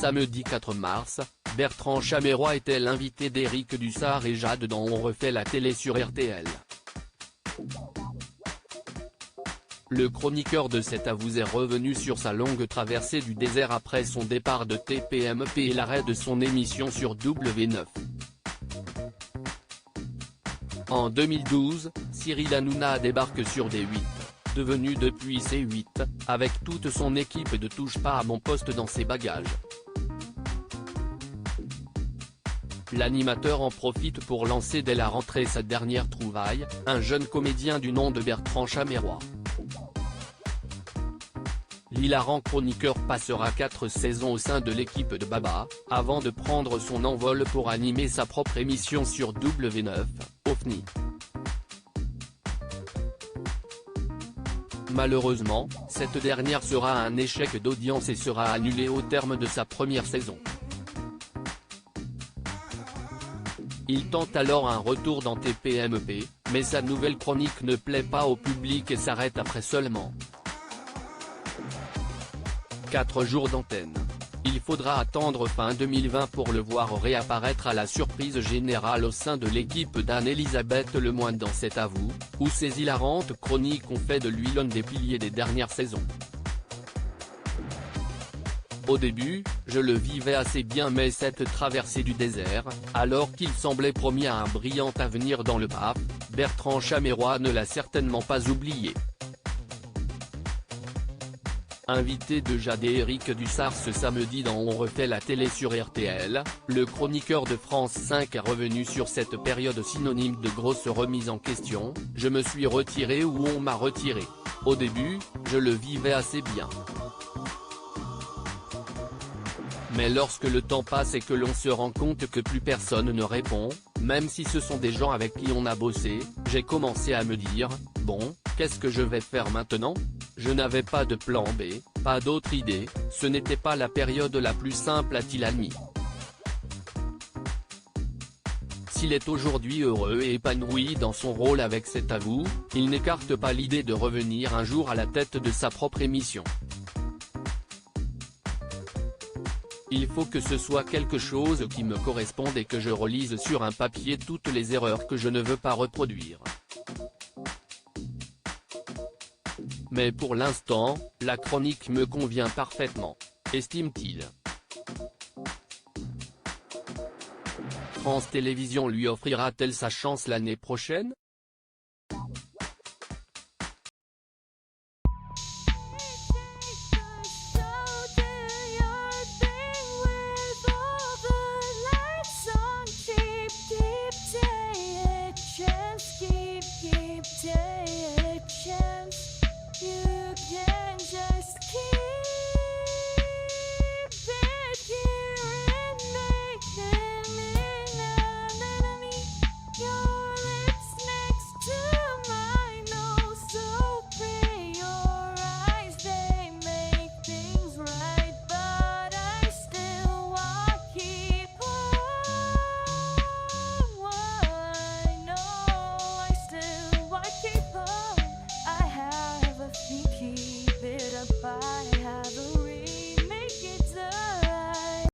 Samedi 4 mars, Bertrand Chameroy était l'invité d'Éric Dussart et Jade dans On refait la télé sur RTL. Le chroniqueur de C'est à vous est revenu sur sa longue traversée du désert après son départ de TPMP et l'arrêt de son émission sur W9. En 2012, Cyril Hanouna débarque sur D8, devenu depuis C8, avec toute son équipe de Touche pas à mon poste dans ses bagages. L'animateur en profite pour lancer dès la rentrée sa dernière trouvaille, un jeune comédien du nom de Bertrand Chameroy. L'hilarant chroniqueur passera 4 saisons au sein de l'équipe de Baba, avant de prendre son envol pour animer sa propre émission sur W9, OFNI. Malheureusement, cette dernière sera un échec d'audience et sera annulée au terme de sa première saison. Il tente alors un retour dans TPMP, mais sa nouvelle chronique ne plaît pas au public et s'arrête après seulement 4 jours d'antenne. Il faudra attendre fin 2020 pour le voir réapparaître à la surprise générale au sein de l'équipe d'Anne-Elisabeth Lemoine dans C'est à vous, où ses hilarantes chroniques ont fait de lui l'un des piliers des dernières saisons. Au début, je le vivais assez bien mais cette traversée du désert, alors qu'il semblait promis à un brillant avenir dans le PAF, Bertrand Chameroy ne l'a certainement pas oublié. Invité de Jade et Éric Dussart ce samedi dans On refait la télé sur RTL, le chroniqueur de France 5 est revenu sur cette période synonyme de grosse remise en question. Je me suis retiré ou on m'a retiré. Au début, je le vivais assez bien. Mais lorsque le temps passe et que l'on se rend compte que plus personne ne répond, même si ce sont des gens avec qui on a bossé, j'ai commencé à me dire, bon, qu'est-ce que je vais faire maintenant ? Je n'avais pas de plan B, pas d'autre idée, ce n'était pas la période la plus simple a-t-il admis. S'il est aujourd'hui heureux et épanoui dans son rôle avec C'est à vous, il n'écarte pas l'idée de revenir un jour à la tête de sa propre émission. Il faut que ce soit quelque chose qui me corresponde et que je relise sur un papier toutes les erreurs que je ne veux pas reproduire. Mais pour l'instant, la chronique me convient parfaitement, estime-t-il. France Télévisions lui offrira-t-elle sa chance l'année prochaine ?